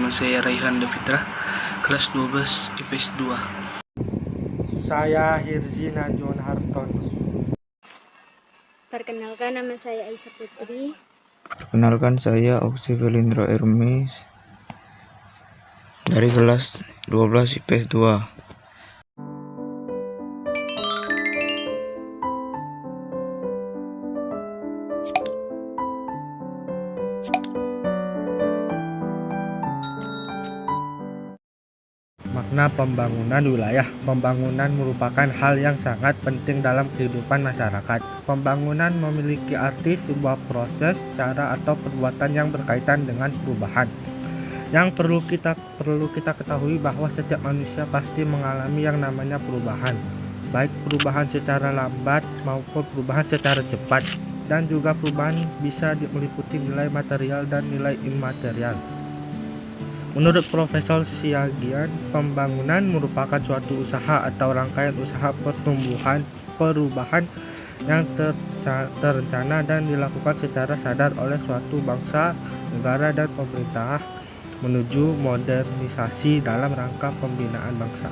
Nama saya Raihan Devitra, kelas 12 IPS 2. Saya Hirzi Najwan Hartono. Perkenalkan, nama saya Aisyah Putri. Perkenalkan, saya Oksi Felindra Hermes dari kelas 12 IPS 2. Makna pembangunan wilayah. Pembangunan merupakan hal yang sangat penting dalam kehidupan masyarakat. Pembangunan memiliki arti sebuah proses, cara atau perbuatan yang berkaitan dengan perubahan. Yang perlu kita ketahui bahwa setiap manusia pasti mengalami yang namanya perubahan, baik perubahan secara lambat maupun perubahan secara cepat, dan juga perubahan bisa meliputi nilai material dan nilai imaterial. Menurut Profesor Siagian, pembangunan merupakan suatu usaha atau rangkaian usaha pertumbuhan perubahan yang terencana dan dilakukan secara sadar oleh suatu bangsa, negara, dan pemerintah menuju modernisasi dalam rangka pembinaan bangsa.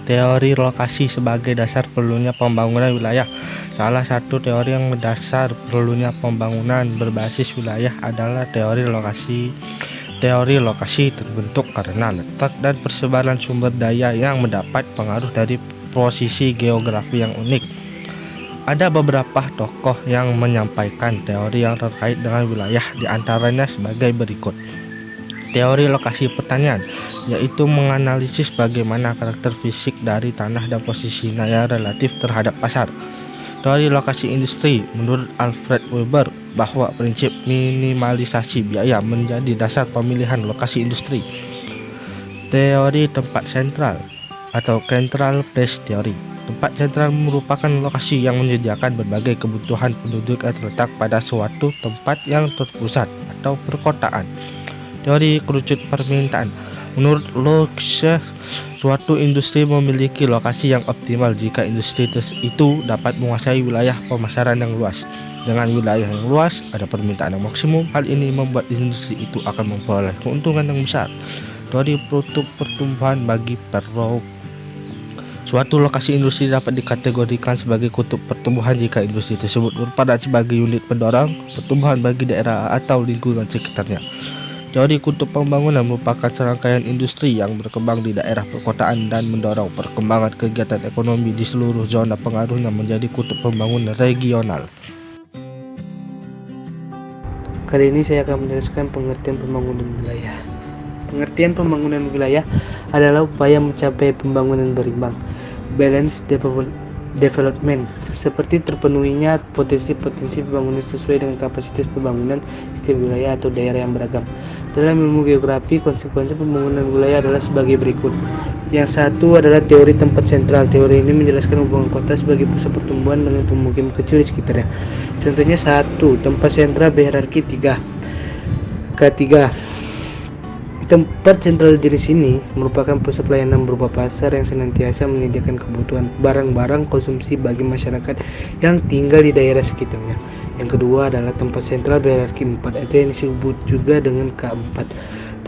Teori lokasi sebagai dasar perlunya pembangunan wilayah. Salah satu teori yang mendasar perlunya pembangunan berbasis wilayah adalah teori lokasi. Teori lokasi terbentuk karena letak dan persebaran sumber daya yang mendapat pengaruh dari posisi geografi yang unik. Ada beberapa tokoh yang menyampaikan teori yang terkait dengan wilayah, diantaranya sebagai berikut. Teori lokasi pertanian, yaitu menganalisis bagaimana karakter fisik dari tanah dan posisinya yang relatif terhadap pasar. Teori lokasi industri, menurut Alfred Weber, bahwa prinsip minimalisasi biaya menjadi dasar pemilihan lokasi industri. Teori tempat sentral atau central place theory. Tempat sentral merupakan lokasi yang menyediakan berbagai kebutuhan penduduk yang terletak pada suatu tempat yang terpusat atau perkotaan. Teori kerucut permintaan. Menurut Locke, suatu industri memiliki lokasi yang optimal jika industri itu dapat menguasai wilayah pemasaran yang luas. Dengan wilayah yang luas, ada permintaan yang maksimum. Hal ini membuat industri itu akan memperoleh keuntungan yang besar. Teori kutub pertumbuhan bagi Perrow. Suatu lokasi industri dapat dikategorikan sebagai kutub pertumbuhan jika industri tersebut berperan sebagai unit pendorong pertumbuhan bagi daerah atau lingkungan sekitarnya. Teori kutub pembangunan merupakan serangkaian industri yang berkembang di daerah perkotaan dan mendorong perkembangan kegiatan ekonomi di seluruh zona pengaruhnya menjadi kutub pembangunan regional. Kali ini saya akan menjelaskan pengertian pembangunan wilayah. Pengertian pembangunan wilayah adalah upaya mencapai pembangunan berimbang, balanced development, seperti terpenuhinya potensi-potensi pembangunan sesuai dengan kapasitas pembangunan setiap wilayah atau daerah yang beragam. Dalam ilmu geografi, konsekuensi pembangunan wilayah adalah sebagai berikut. Yang satu adalah teori tempat sentral. Teori ini menjelaskan hubungan kota sebagai pusat pertumbuhan dengan pemukiman kecil di sekitarnya. Contohnya 1. Tempat sentral berhierarki 3. K3. Tempat sentral jenis ini merupakan pusat pelayanan berupa pasar yang senantiasa menyediakan kebutuhan barang-barang konsumsi bagi masyarakat yang tinggal di daerah sekitarnya. Yang kedua adalah tempat sentral berhierarki 4, atau yang disebut juga dengan K4.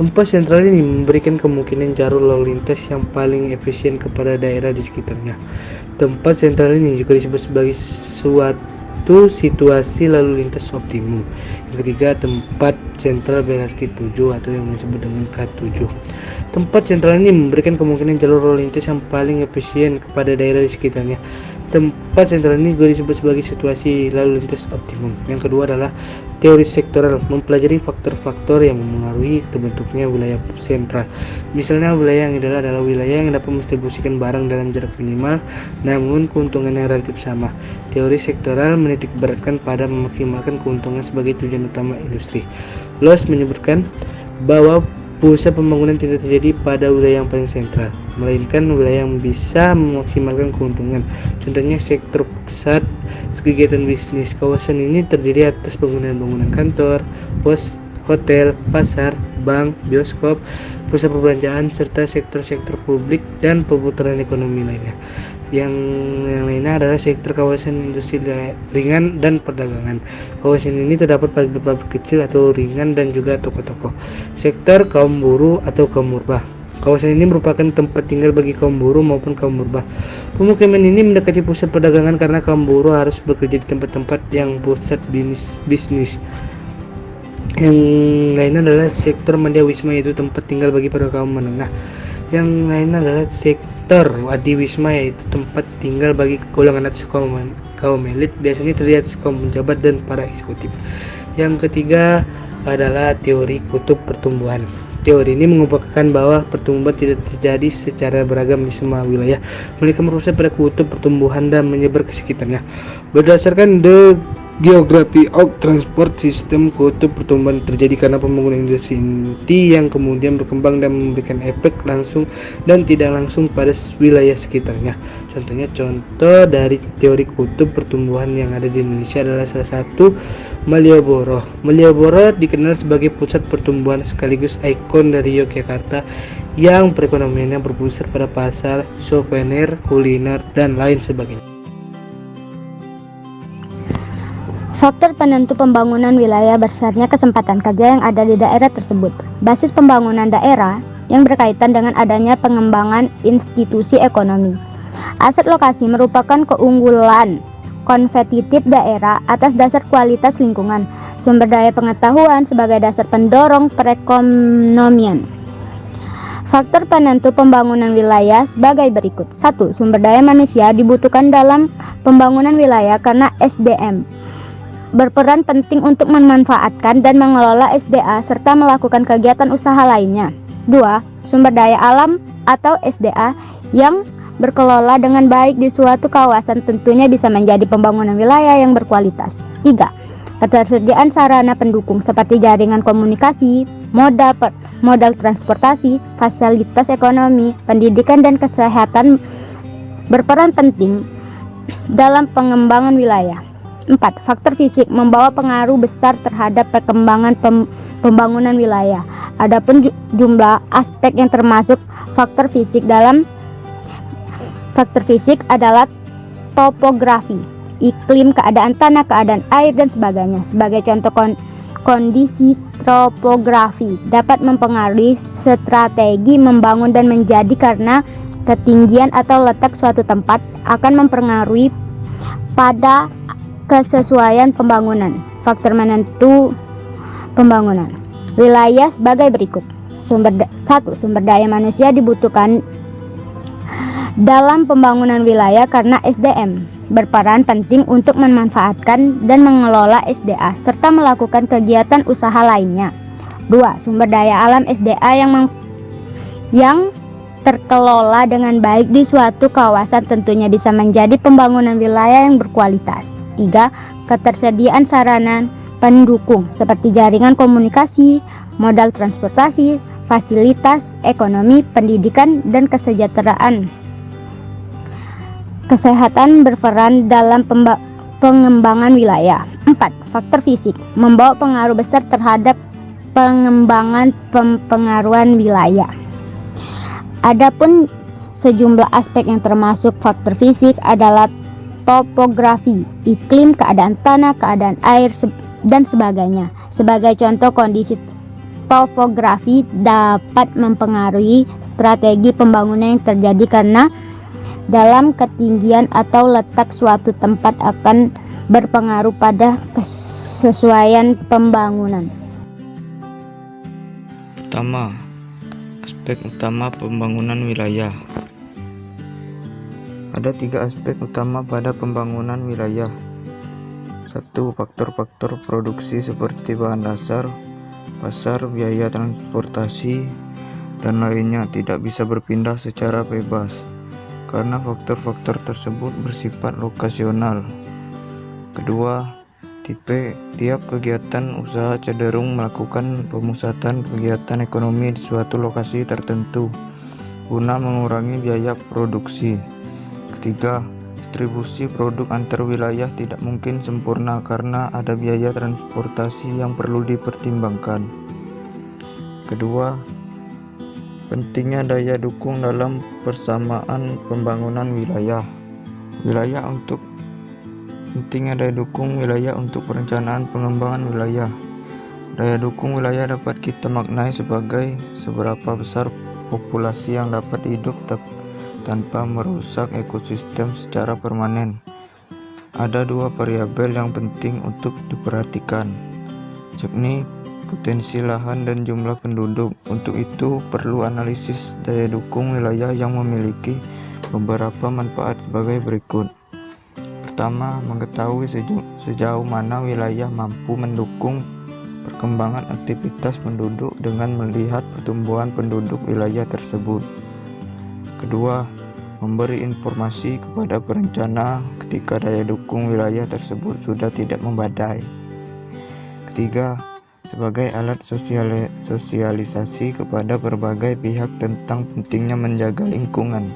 Tempat sentral ini memberikan kemungkinan jalur lalu lintas yang paling efisien kepada daerah di sekitarnya. Tempat sentral ini juga disebut sebagai suatu situasi lalu lintas optimum. Yang ketiga, tempat sentral berhierarki 7, atau yang disebut dengan K7. Tempat sentral ini memberikan kemungkinan jalur lalu lintas yang paling efisien kepada daerah di sekitarnya. Tempat sentral ini juga disebut sebagai situasi lalu lintas optimum. Yang kedua adalah teori sektoral, mempelajari faktor-faktor yang memengaruhi terbentuknya wilayah sentral. Misalnya, wilayah yang ideal adalah wilayah yang dapat mendistribusikan barang dalam jarak minimal namun keuntungannya relatif sama. Teori sektoral menitik beratkan pada memaksimalkan keuntungan sebagai tujuan utama industri. Loss menyebutkan bahwa pusat pembangunan tidak terjadi pada wilayah yang paling sentral, melainkan wilayah yang bisa memaksimalkan keuntungan. Contohnya sektor pusat kegiatan bisnis. Kawasan ini terdiri atas bangunan-bangunan kantor, pos, hotel, pasar, bank, bioskop, pusat perbelanjaan, serta sektor-sektor publik dan perputaran ekonomi lainnya. Yang lainnya adalah sektor kawasan industri ringan dan perdagangan. Kawasan ini terdapat pabrik-pabrik kecil atau ringan dan juga toko-toko. Sektor kaum buruh atau kaum murbah. Kawasan ini merupakan tempat tinggal bagi kaum buruh maupun kaum murbah. Pemukiman ini mendekati pusat perdagangan karena kaum buruh harus bekerja di tempat-tempat yang pusat bisnis. Yang lainnya adalah sektor Madya Wisma, yaitu tempat tinggal bagi para kaum menengah. Yang lainnya adalah sektor Wadi Wisma, yaitu tempat tinggal bagi golongan atas kaum elit, biasanya terlihat kaum pejabat dan para eksekutif. Yang ketiga adalah teori kutub pertumbuhan. Teori ini mengupayakan bahwa pertumbuhan tidak terjadi secara beragam di semua wilayah, melainkan berpusat pada kutub pertumbuhan dan menyebar ke sekitarnya. Berdasarkan The Geography of Transport System, kutub pertumbuhan terjadi karena pembangunan industri inti yang kemudian berkembang dan memberikan efek langsung dan tidak langsung pada wilayah sekitarnya. Contoh dari teori kutub pertumbuhan yang ada di Indonesia adalah salah satu Malioboro. Malioboro dikenal sebagai pusat pertumbuhan sekaligus ikon dari Yogyakarta yang perekonomiannya berpusat pada pasar, souvenir, kuliner, dan lain sebagainya. Faktor penentu pembangunan wilayah besarnya kesempatan kerja yang ada di daerah tersebut. Basis pembangunan daerah yang berkaitan dengan adanya pengembangan institusi ekonomi. Aset lokasi merupakan keunggulan kompetitif daerah atas dasar kualitas lingkungan. Sumber daya pengetahuan sebagai dasar pendorong perekonomian. Faktor penentu pembangunan wilayah sebagai berikut. 1. Sumber daya manusia dibutuhkan dalam pembangunan wilayah karena SDM berperan penting untuk memanfaatkan dan mengelola SDA serta melakukan kegiatan usaha lainnya. 2. Sumber daya alam atau SDA yang berkelola dengan baik di suatu kawasan tentunya bisa menjadi pembangunan wilayah yang berkualitas. 3. Ketersediaan sarana pendukung seperti jaringan komunikasi, modal transportasi, fasilitas ekonomi, pendidikan dan kesehatan berperan penting dalam pengembangan wilayah. 4. Faktor fisik membawa pengaruh besar terhadap perkembangan pembangunan wilayah. Adapun jumlah aspek yang termasuk faktor fisik adalah topografi, iklim, keadaan tanah, keadaan air, dan sebagainya. Sebagai contoh, kondisi topografi dapat mempengaruhi strategi membangun dan menjadi karena ketinggian atau letak suatu tempat akan mempengaruhi pada kesesuaian pembangunan. Faktor menentu pembangunan wilayah sebagai berikut. 1. Sumber daya manusia dibutuhkan dalam pembangunan wilayah karena SDM berperan penting untuk memanfaatkan dan mengelola SDA serta melakukan kegiatan usaha lainnya. 2. Sumber daya alam SDA yang terkelola dengan baik di suatu kawasan tentunya bisa menjadi pembangunan wilayah yang berkualitas. 3. Ketersediaan sarana pendukung seperti jaringan komunikasi, modal transportasi, fasilitas ekonomi, pendidikan, dan kesehatan berperan dalam pengembangan wilayah. 4. Faktor fisik membawa pengaruh besar terhadap pengembangan pempengaruhan wilayah. Adapun sejumlah aspek yang termasuk faktor fisik adalah topografi, iklim, keadaan tanah, keadaan air, dan sebagainya. Sebagai contoh, kondisi topografi dapat mempengaruhi strategi pembangunan yang terjadi karena dalam ketinggian atau letak suatu tempat akan berpengaruh pada kesesuaian pembangunan. Pertama, aspek utama pembangunan wilayah. Ada 3 aspek utama pada pembangunan wilayah. 1. Faktor-faktor produksi seperti bahan dasar, pasar, biaya transportasi, dan lainnya tidak bisa berpindah secara bebas karena faktor-faktor tersebut bersifat lokasional. Kedua, tiap kegiatan usaha cenderung melakukan pemusatan kegiatan ekonomi di suatu lokasi tertentu guna mengurangi biaya produksi. Ketiga, distribusi produk antar wilayah tidak mungkin sempurna karena ada biaya transportasi yang perlu dipertimbangkan. Kedua, pentingnya daya dukung dalam persamaan pembangunan wilayah. Pentingnya daya dukung wilayah untuk perencanaan pengembangan wilayah. Daya dukung wilayah dapat kita maknai sebagai seberapa besar populasi yang dapat hidup tanpa merusak ekosistem secara permanen. Ada dua variabel yang penting untuk diperhatikan, yakni potensi lahan dan jumlah penduduk. Untuk itu perlu analisis daya dukung wilayah yang memiliki beberapa manfaat sebagai berikut. Pertama, mengetahui sejauh mana wilayah mampu mendukung perkembangan aktivitas penduduk dengan melihat pertumbuhan penduduk wilayah tersebut. Kedua, memberi informasi kepada perencana ketika daya dukung wilayah tersebut sudah tidak memadai. Ketiga, sebagai alat sosialisasi kepada berbagai pihak tentang pentingnya menjaga lingkungan.